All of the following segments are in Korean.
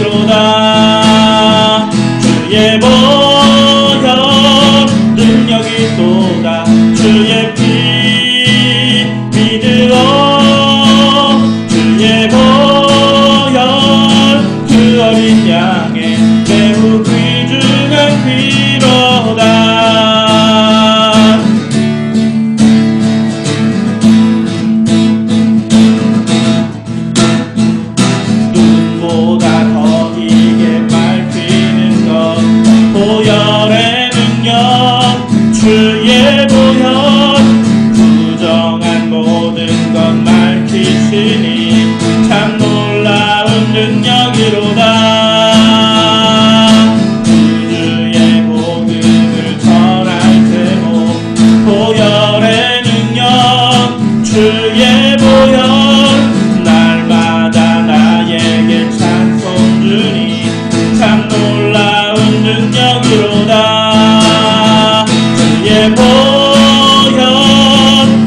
능력이로다. 주의 보혈 능력이로다. 주의 피 믿으어 주의 보혈 그 어린 양의 매우 귀중한 피로다. 눈보다 더 이게 밝히는 것 보혈의 능력. 주의 보혈 부정한 모든 것 밝히시니 참 놀라운 능력이로다. 구주의 복음을 전할 테고 보혈의 능력. 주의 보혈 날마다 나에게 찬송 주니 참 놀라운 능력이로다. 주의 보혈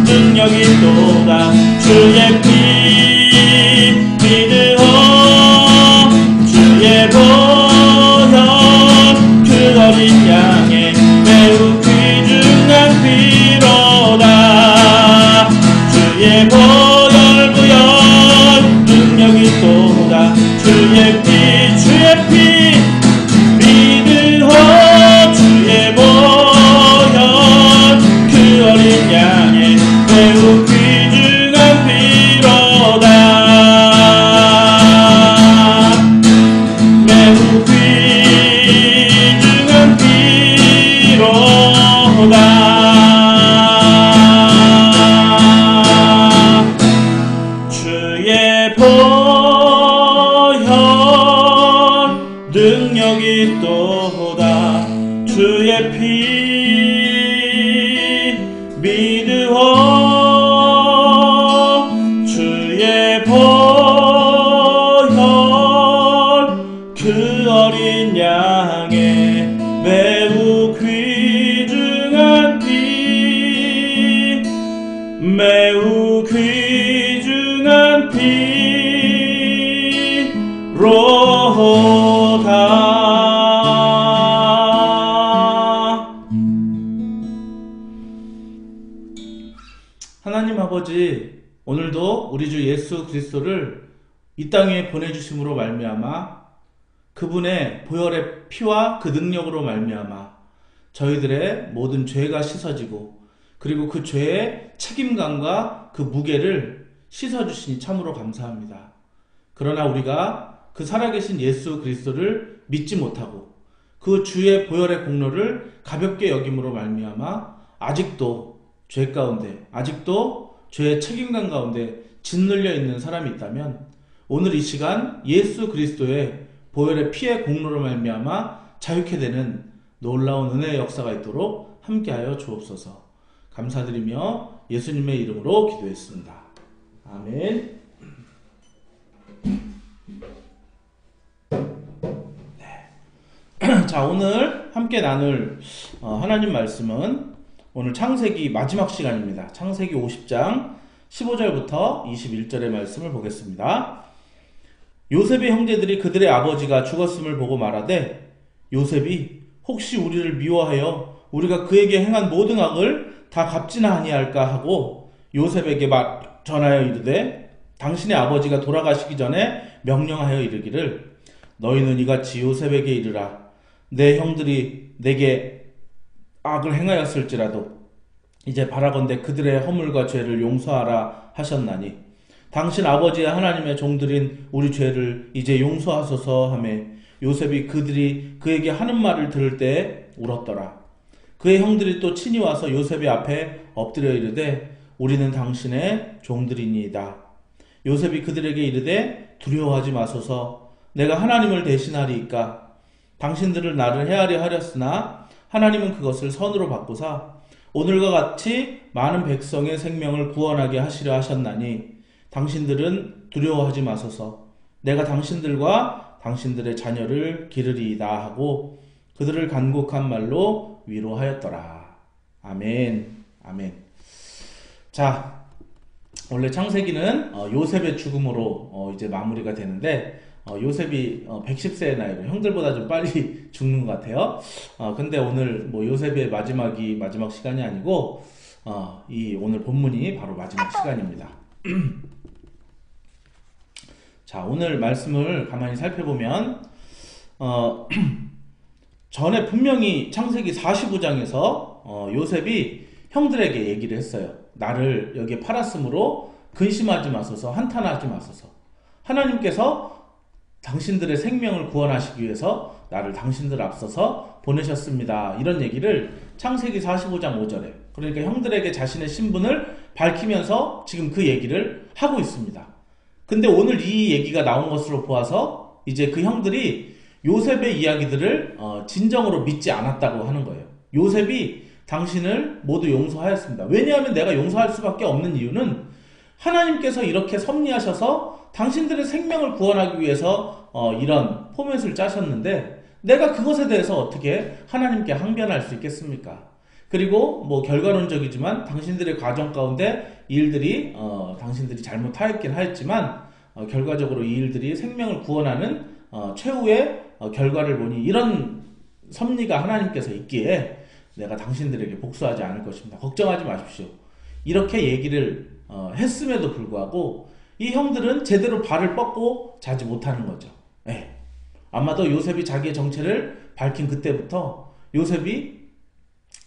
능력이 또다. 주의 피 믿으어 주의 보혈 그 어린 양의 매우 귀중한 피로다. 주의 보혈 부혈 능력이 또다. 주의 피 믿으어 주의 보혈 그 어린 양의 매우 귀중한 피로다. 매우 귀중한 피로다. 주의 보혈 능력이 또다. 주의 피 믿으어 주의 보혈 그 어린 양의 매우 귀중한 피 매우 귀중한 피로다. 하나님 아버지, 오늘도 우리 주 예수 그리스도를 이 땅에 보내주심으로 말미암아 그분의 보혈의 피와 그 능력으로 말미암아 저희들의 모든 죄가 씻어지고 그리고 그 죄의 책임감과 그 무게를 씻어주시니 참으로 감사합니다. 그러나 우리가 그 살아계신 예수 그리스도를 믿지 못하고 그 주의 보혈의 공로를 가볍게 여김으로 말미암아 아직도 죄 가운데, 아직도 죄의 책임감 가운데 짓눌려 있는 사람이 있다면 오늘 이 시간 예수 그리스도의 보혈의 피의 공로로 말미암아 자유케 되는 놀라운 은혜의 역사가 있도록 함께하여 주옵소서. 감사드리며 예수님의 이름으로 기도했습니다. 아멘. 자, 오늘 함께 나눌 하나님 말씀은 오늘 창세기 마지막 시간입니다. 창세기 50장 15절부터 21절의 말씀을 보겠습니다. 요셉의 형제들이 그들의 아버지가 죽었음을 보고 말하되 요셉이 혹시 우리를 미워하여 우리가 그에게 행한 모든 악을 다 갚지나 아니할까 하고 요셉에게 전하여 이르되 당신의 아버지가 돌아가시기 전에 명령하여 이르기를 너희는 이같이 요셉에게 이르라. 내 형들이 내게 악을 행하였을지라도 이제 바라건대 그들의 허물과 죄를 용서하라 하셨나니 당신 아버지의 하나님의 종들인 우리 죄를 이제 용서하소서 하며 요셉이 그들이 그에게 하는 말을 들을 때에 울었더라. 그의 형들이 또 친히 와서 요셉의 앞에 엎드려 이르되 우리는 당신의 종들이니이다. 요셉이 그들에게 이르되 두려워하지 마소서. 내가 하나님을 대신하리이까. 당신들을 나를 헤아려 하렸으나 하나님은 그것을 선으로 바꾸사 오늘과 같이 많은 백성의 생명을 구원하게 하시려 하셨나니 당신들은 두려워하지 마소서. 내가 당신들과 당신들의 자녀를 기르리이다 하고 그들을 간곡한 말로 위로하였더라. 아멘. 아멘. 자, 원래 창세기는 요셉의 죽음으로 이제 마무리가 되는데 요셉이 110세의 나이로 형들보다 좀 빨리 죽는 것 같아요. 근데 오늘 뭐 요셉의 마지막이 마지막 시간이 아니고 이 오늘 본문이 바로 마지막 시간입니다. 자, 오늘 말씀을 가만히 살펴보면 전에 분명히 창세기 45장에서 요셉이 형들에게 얘기를 했어요. 나를 여기에 팔았으므로 근심하지 마소서, 한탄하지 마소서. 하나님께서 당신들의 생명을 구원하시기 위해서 나를 당신들 앞서서 보내셨습니다. 이런 얘기를 창세기 45장 5절에, 그러니까 형들에게 자신의 신분을 밝히면서 지금 그 얘기를 하고 있습니다. 근데 오늘 이 얘기가 나온 것으로 보아서 이제 그 형들이 요셉의 이야기들을 진정으로 믿지 않았다고 하는 거예요. 요셉이 당신을 모두 용서하였습니다. 왜냐하면 내가 용서할 수밖에 없는 이유는 하나님께서 이렇게 섭리하셔서 당신들의 생명을 구원하기 위해서 이런 포맷을 짜셨는데 내가 그것에 대해서 어떻게 하나님께 항변할 수 있겠습니까? 그리고 뭐 결과론적이지만 당신들의 과정 가운데 이 일들이 당신들이 잘못하였긴 하였지만 결과적으로 이 일들이 생명을 구원하는 최후의 결과를 보니 이런 섭리가 하나님께서 있기에 내가 당신들에게 복수하지 않을 것입니다. 걱정하지 마십시오. 이렇게 얘기를 했음에도 불구하고 이 형들은 제대로 발을 뻗고 자지 못하는 거죠. 네. 아마도 요셉이 자기의 정체를 밝힌 그때부터 요셉이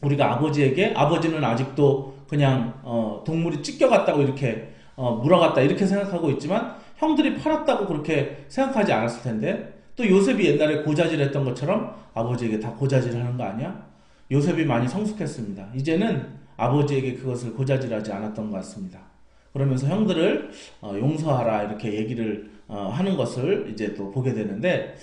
우리가 아버지에게, 아버지는 아직도 그냥 동물이 찢겨갔다고 이렇게 물어갔다 이렇게 생각하고 있지만 형들이 팔았다고 그렇게 생각하지 않았을 텐데, 또 요셉이 옛날에 고자질했던 것처럼 아버지에게 다 고자질하는 거 아니야? 요셉이 많이 성숙했습니다. 이제는 아버지에게 그것을 고자질하지 않았던 것 같습니다. 그러면서 형들을 용서하라 이렇게 얘기를 하는 것을 이제 또 보게 되는데,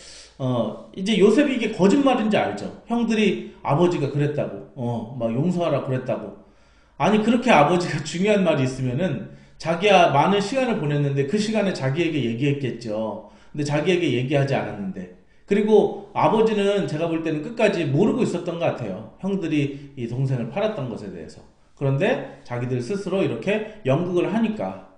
이제 요셉이 이게 거짓말인지 알죠. 형들이 아버지가 그랬다고, 막 용서하라 그랬다고. 아니, 그렇게 아버지가 중요한 말이 있으면은 자기야 많은 시간을 보냈는데 그 시간에 자기에게 얘기했겠죠. 근데 자기에게 얘기하지 않았는데. 그리고 아버지는 제가 볼 때는 끝까지 모르고 있었던 것 같아요. 형들이 이 동생을 팔았던 것에 대해서. 그런데 자기들 스스로 이렇게 연극을 하니까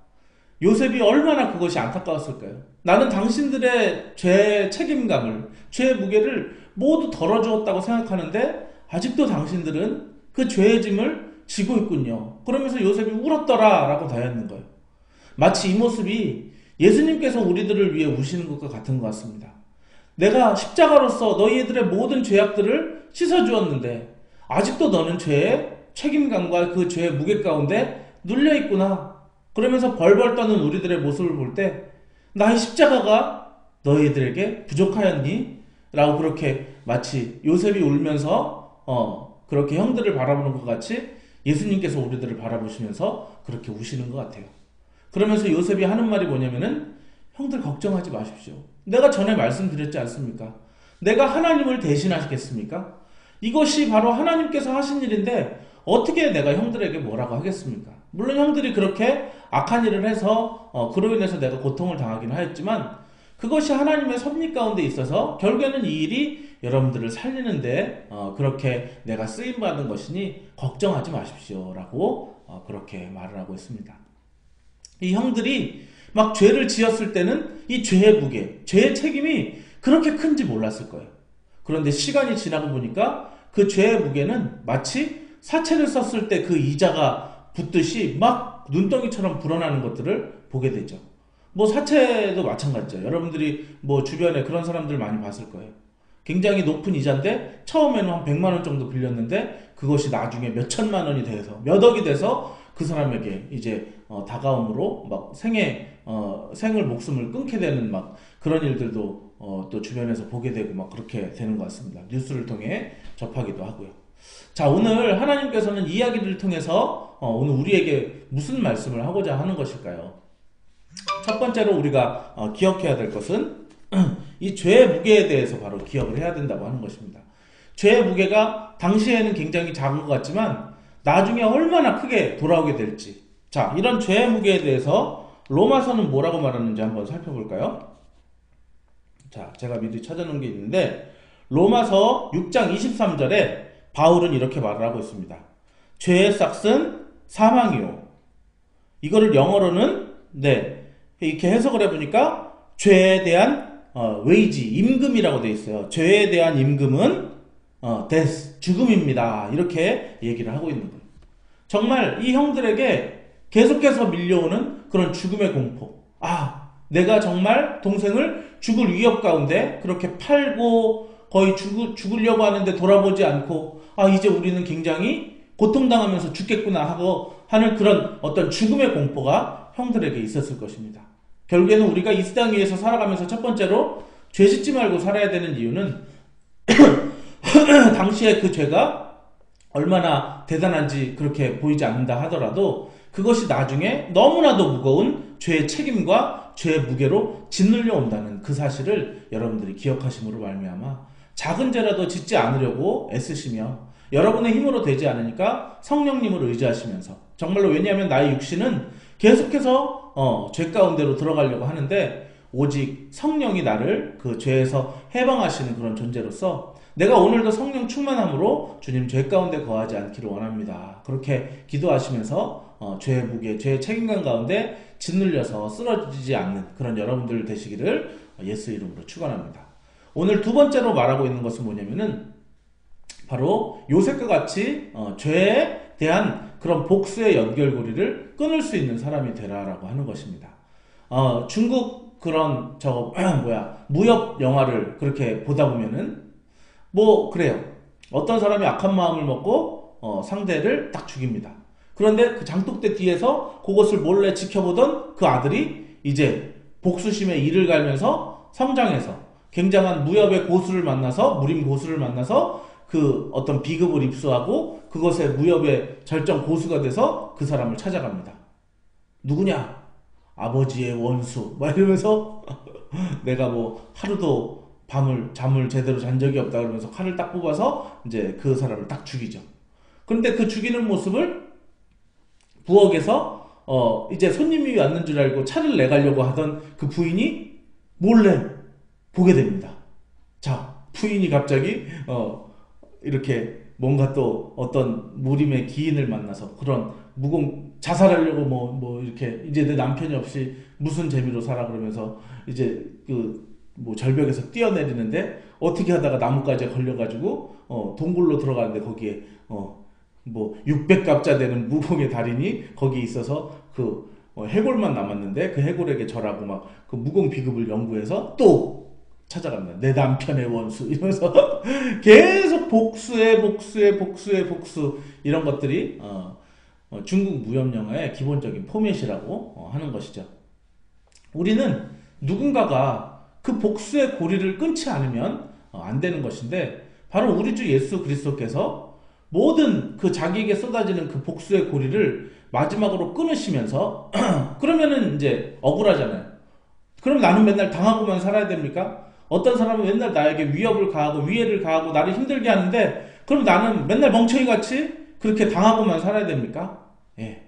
요셉이 얼마나 그것이 안타까웠을까요? 나는 당신들의 죄 책임감을, 죄의 무게를 모두 덜어주었다고 생각하는데 아직도 당신들은 그 죄의 짐을 지고 있군요. 그러면서 요셉이 울었더라 라고 다했는 거예요. 마치 이 모습이 예수님께서 우리들을 위해 우시는 것과 같은 것 같습니다. 내가 십자가로서 너희들의 모든 죄악들을 씻어주었는데 아직도 너는 죄의 책임감과 그 죄의 무게 가운데 눌려있구나. 그러면서 벌벌 떠는 우리들의 모습을 볼 때 나의 십자가가 너희들에게 부족하였니? 라고 그렇게 마치 요셉이 울면서 그렇게 형들을 바라보는 것 같이 예수님께서 우리들을 바라보시면서 그렇게 우시는 것 같아요. 그러면서 요셉이 하는 말이 뭐냐면은 형들 걱정하지 마십시오. 내가 전에 말씀드렸지 않습니까? 내가 하나님을 대신하시겠습니까? 이것이 바로 하나님께서 하신 일인데 어떻게 내가 형들에게 뭐라고 하겠습니까? 물론 형들이 그렇게 악한 일을 해서 그로 인해서 내가 고통을 당하긴 하였지만 그것이 하나님의 섭리 가운데 있어서 결국에는 이 일이 여러분들을 살리는데 그렇게 내가 쓰임받은 것이니 걱정하지 마십시오 라고 그렇게 말을 하고 있습니다. 이 형들이 막 죄를 지었을 때는 이 죄의 무게, 죄의 책임이 그렇게 큰지 몰랐을 거예요. 그런데 시간이 지나고 보니까 그 죄의 무게는 마치 사채를 썼을 때 그 이자가 붙듯이 막 눈덩이처럼 불어나는 것들을 보게 되죠. 뭐 사채도 마찬가지죠. 여러분들이 뭐 주변에 그런 사람들 많이 봤을 거예요. 굉장히 높은 이자인데 처음에는 한 100만 원 정도 빌렸는데 그것이 나중에 몇 천만 원이 돼서 몇 억이 돼서 그 사람에게 이제 다가옴으로 막 생을 목숨을 끊게 되는 막 그런 일들도 또 주변에서 보게 되고 막 그렇게 되는 것 같습니다. 뉴스를 통해 접하기도 하고요. 자, 오늘 하나님께서는 이야기를 통해서 오늘 우리에게 무슨 말씀을 하고자 하는 것일까요? 첫 번째로 우리가 기억해야 될 것은 이 죄의 무게에 대해서 바로 기억을 해야 된다고 하는 것입니다. 죄의 무게가 당시에는 굉장히 작은 것 같지만 나중에 얼마나 크게 돌아오게 될지. 자, 이런 죄의 무게에 대해서 로마서는 뭐라고 말하는지 한번 살펴볼까요? 자, 제가 미리 찾아놓은 게 있는데 로마서 6장 23절에 바울은 이렇게 말을 하고 있습니다. 죄의 싹은 사망이요. 이거를 영어로는 이렇게 해석을 해보니까 죄에 대한 웨이지, 임금이라고 되어 있어요. 죄에 대한 임금은 데스, 죽음입니다. 이렇게 얘기를 하고 있는 거예요. 정말 이 형들에게 계속해서 밀려오는 그런 죽음의 공포. 내가 정말 동생을 죽을 위협 가운데 그렇게 팔고 거의 죽으려고 하는데 돌아보지 않고 이제 우리는 굉장히 고통당하면서 죽겠구나 하고 하는 그런 어떤 죽음의 공포가 형들에게 있었을 것입니다. 결국에는 우리가 이 땅 위에서 살아가면서 첫 번째로 죄 짓지 말고 살아야 되는 이유는 당시에 그 죄가 얼마나 대단한지 그렇게 보이지 않는다 하더라도 그것이 나중에 너무나도 무거운 죄의 책임과 죄의 무게로 짓눌려 온다는 그 사실을 여러분들이 기억하심으로 말미암아 작은 죄라도 짓지 않으려고 애쓰시며 여러분의 힘으로 되지 않으니까 성령님을 의지하시면서 정말로 왜냐하면 나의 육신은 계속해서 죄 가운데로 들어가려고 하는데 오직 성령이 나를 그 죄에서 해방하시는 그런 존재로서 내가 오늘도 성령 충만함으로 주님 죄 가운데 거하지 않기를 원합니다. 그렇게 기도하시면서 죄의 무게, 죄의 책임감 가운데 짓눌려서 쓰러지지 않는 그런 여러분들 되시기를 예수 이름으로 축원합니다. 오늘 두 번째로 말하고 있는 것은 뭐냐면은 바로 요셉과 같이 죄에 대한 그런 복수의 연결고리를 끊을 수 있는 사람이 되라라고 하는 것입니다. 중국 그런 무협 영화를 그렇게 보다 보면은 그래요. 어떤 사람이 악한 마음을 먹고 상대를 딱 죽입니다. 그런데 그 장독대 뒤에서 그것을 몰래 지켜보던 그 아들이 이제 복수심에 이를 갈면서 성장해서 굉장한 무협의 고수를 만나서 무림 고수를 만나서 그 어떤 비급을 입수하고 그것의 무협의 절정 고수가 돼서 그 사람을 찾아갑니다. 누구냐? 아버지의 원수. 이러면서 내가 하루도 잠을 제대로 잔 적이 없다 그러면서 칼을 딱 뽑아서 이제 그 사람을 딱 죽이죠. 그런데 그 죽이는 모습을 부엌에서 이제 손님이 왔는 줄 알고 차를 내가려고 하던 그 부인이 몰래 보게 됩니다. 자, 부인이 갑자기 이렇게 뭔가 또 어떤 무림의 기인을 만나서 그런 자살하려고 이렇게 이제 내 남편이 없이 무슨 재미로 살아 그러면서 이제 절벽에서 뛰어내리는데 어떻게 하다가 나뭇가지에 걸려가지고 동굴로 들어가는데 거기에 600갑자 되는 무공의 달인이 거기 있어서 해골만 남았는데 그 해골에게 절하고 그 무공 비급을 연구해서 또 찾아갑니다. 내 남편의 원수 이러면서 계속 복수 이런 것들이 중국 무협 영화의 기본적인 포맷이라고 하는 것이죠. 우리는 누군가가 그 복수의 고리를 끊지 않으면 안 되는 것인데 바로 우리 주 예수 그리스도께서 모든 그 자기에게 쏟아지는 그 복수의 고리를 마지막으로 끊으시면서 그러면은 이제 억울하잖아요. 그럼 나는 맨날 당하고만 살아야 됩니까? 어떤 사람은 맨날 나에게 위협을 가하고 위해를 가하고 나를 힘들게 하는데 그럼 나는 맨날 멍청이같이 그렇게 당하고만 살아야 됩니까? 예.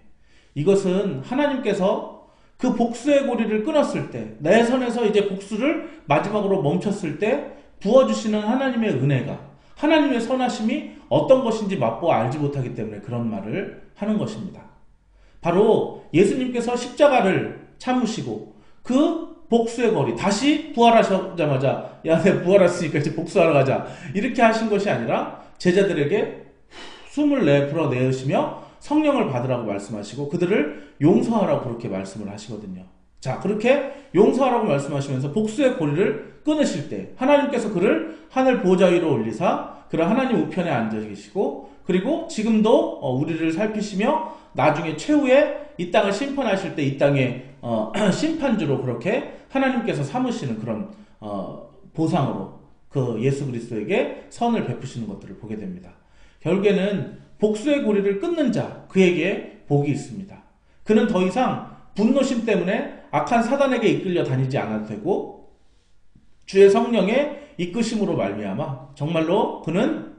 이것은 하나님께서 그 복수의 고리를 끊었을 때 내 선에서 이제 복수를 마지막으로 멈췄을 때 부어주시는 하나님의 은혜가 하나님의 선하심이 어떤 것인지 맛보아 알지 못하기 때문에 그런 말을 하는 것입니다. 바로 예수님께서 십자가를 참으시고 그 복수의 거리 다시 부활하셨자마자 야 내가 부활했으니까 이제 복수하러 가자 이렇게 하신 것이 아니라 제자들에게 숨을 불어내으시며 성령을 받으라고 말씀하시고 그들을 용서하라고 그렇게 말씀을 하시거든요. 자, 그렇게 용서하라고 말씀하시면서 복수의 고리를 끊으실 때 하나님께서 그를 하늘 보좌 위로 올리사 그를 하나님 우편에 앉아 계시고 그리고 지금도 우리를 살피시며 나중에 최후에 이 땅을 심판하실 때 이 땅의 심판주로 그렇게 하나님께서 삼으시는 그런 보상으로 그 예수 그리스도에게 선을 베푸시는 것들을 보게 됩니다. 결국에는 복수의 고리를 끊는 자 그에게 복이 있습니다. 그는 더 이상 분노심 때문에 악한 사단에게 이끌려 다니지 않아도 되고 주의 성령의 이끄심으로 말미암아 정말로 그는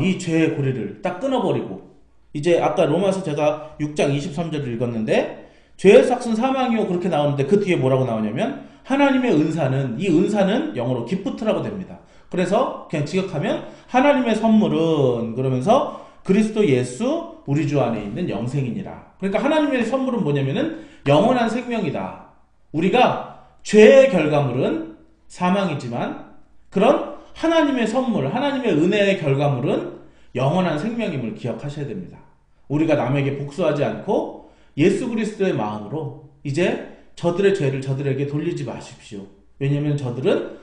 이 죄의 고리를 딱 끊어버리고 이제 아까 로마서 제가 6장 23절을 읽었는데 죄의 삭은 사망이요 그렇게 나오는데 그 뒤에 뭐라고 나오냐면 하나님의 은사는 이 은사는 영어로 기프트라고 됩니다. 그래서 그냥 직역하면 하나님의 선물은 그러면서 그리스도 예수 우리 주 안에 있는 영생이니라. 그러니까 하나님의 선물은 뭐냐면은 영원한 생명이다. 우리가 죄의 결과물은 사망이지만 그런 하나님의 선물, 하나님의 은혜의 결과물은 영원한 생명임을 기억하셔야 됩니다. 우리가 남에게 복수하지 않고 예수 그리스도의 마음으로 이제 저들의 죄를 저들에게 돌리지 마십시오. 왜냐하면 저들은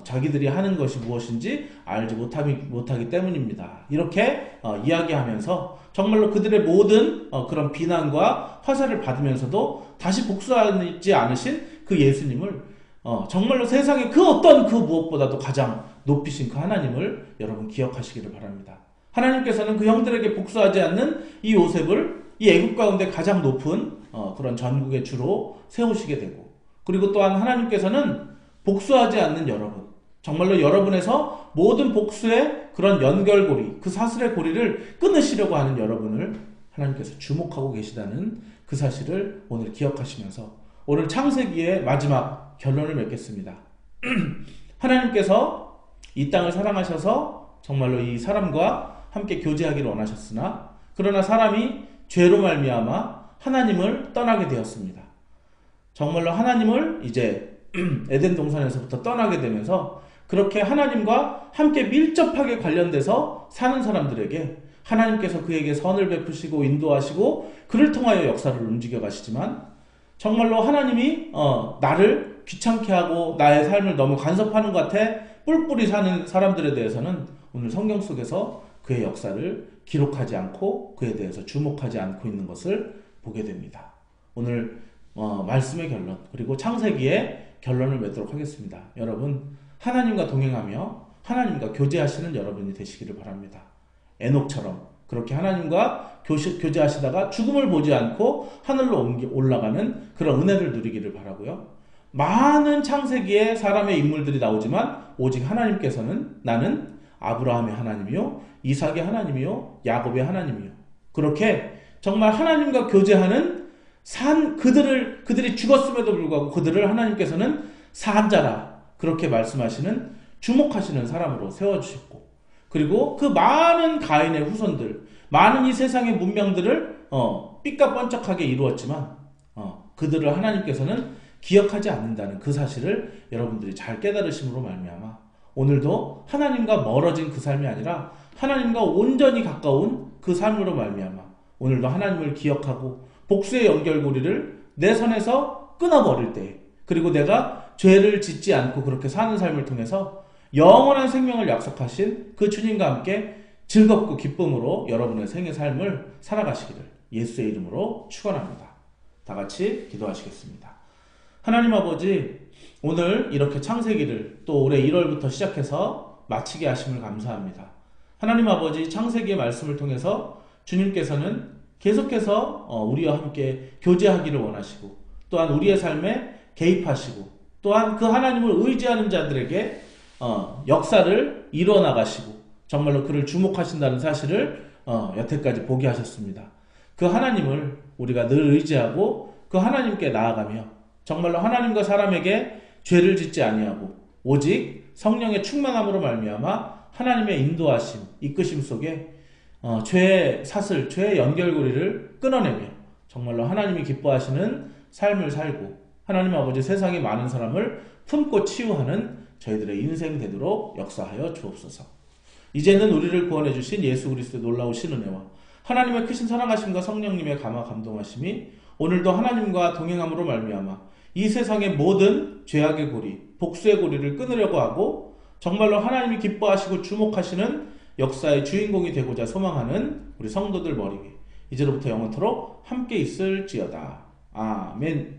자기들이 하는 것이 무엇인지 알지 못하기 때문입니다. 이렇게 이야기하면서 정말로 그들의 모든 그런 비난과 화살을 받으면서도 다시 복수하지 않으신 그 예수님을 정말로 세상에 그 어떤 그 무엇보다도 가장 높이신 그 하나님을 여러분 기억하시기를 바랍니다. 하나님께서는 그 형들에게 복수하지 않는 이 요셉을 이 애굽 가운데 가장 높은 그런 전국의 주로 세우시게 되고, 그리고 또한 하나님께서는 복수하지 않는 여러분, 정말로 여러분에서 모든 복수의 그런 연결고리, 그 사슬의 고리를 끊으시려고 하는 여러분을 하나님께서 주목하고 계시다는 그 사실을 오늘 기억하시면서 오늘 창세기의 마지막 결론을 맺겠습니다. 하나님께서 이 땅을 사랑하셔서 정말로 이 사람과 함께 교제하기를 원하셨으나, 그러나 사람이 죄로 말미암아 하나님을 떠나게 되었습니다. 정말로 하나님을 이제 에덴 동산에서부터 떠나게 되면서 그렇게 하나님과 함께 밀접하게 관련돼서 사는 사람들에게 하나님께서 그에게 선을 베푸시고 인도하시고 그를 통하여 역사를 움직여 가시지만, 정말로 하나님이 나를 귀찮게 하고 나의 삶을 너무 간섭하는 것 같아 뿔뿔이 사는 사람들에 대해서는 오늘 성경 속에서 그의 역사를 기록하지 않고 그에 대해서 주목하지 않고 있는 것을 보게 됩니다. 오늘 말씀의 결론, 그리고 창세기의 결론을 맺도록 하겠습니다. 여러분, 하나님과 동행하며 하나님과 교제하시는 여러분이 되시기를 바랍니다. 에녹처럼 그렇게 하나님과 교제하시다가 죽음을 보지 않고 하늘로 올라가는 그런 은혜를 누리기를 바라고요. 많은 창세기에 사람의 인물들이 나오지만 오직 하나님께서는 나는 아브라함의 하나님이요, 이삭의 하나님이요, 야곱의 하나님이요, 그렇게 정말 하나님과 교제하는 그들이 죽었음에도 불구하고 그들을 하나님께서는 산자라 그렇게 말씀하시는, 주목하시는 사람으로 세워주셨고, 그리고 그 많은 가인의 후손들, 많은 이 세상의 문명들을 삐까뻔쩍하게 이루었지만 그들을 하나님께서는 기억하지 않는다는 그 사실을 여러분들이 잘 깨달으심으로 말미암아 오늘도 하나님과 멀어진 그 삶이 아니라 하나님과 온전히 가까운 그 삶으로 말미암아 오늘도 하나님을 기억하고 복수의 연결고리를 내 선에서 끊어버릴 때, 그리고 내가 죄를 짓지 않고 그렇게 사는 삶을 통해서 영원한 생명을 약속하신 그 주님과 함께 즐겁고 기쁨으로 여러분의 생의 삶을 살아가시기를 예수의 이름으로 축원합니다. 다 같이 기도하시겠습니다. 하나님 아버지, 오늘 이렇게 창세기를 또 올해 1월부터 시작해서 마치게 하심을 감사합니다. 하나님 아버지, 창세기의 말씀을 통해서 주님께서는 계속해서 우리와 함께 교제하기를 원하시고, 또한 우리의 삶에 개입하시고, 또한 그 하나님을 의지하는 자들에게 역사를 이루어 나가시고 정말로 그를 주목하신다는 사실을 여태까지 보게 하셨습니다. 그 하나님을 우리가 늘 의지하고 그 하나님께 나아가며 정말로 하나님과 사람에게 죄를 짓지 아니하고 오직 성령의 충만함으로 말미암아 하나님의 인도하심, 이끄심 속에 죄의 사슬, 죄의 연결고리를 끊어내며 정말로 하나님이 기뻐하시는 삶을 살고 하나님 아버지, 세상의 많은 사람을 품고 치유하는 저희들의 인생 되도록 역사하여 주옵소서. 이제는 우리를 구원해 주신 예수 그리스도의 놀라우신 은혜와 하나님의 크신 사랑하심과 성령님의 감화 감동하심이 오늘도 하나님과 동행함으로 말미암아 이 세상의 모든 죄악의 고리, 복수의 고리를 끊으려고 하고 정말로 하나님이 기뻐하시고 주목하시는 역사의 주인공이 되고자 소망하는 우리 성도들 머리 위에 이제로부터 영원토록 함께 있을지어다. 아멘.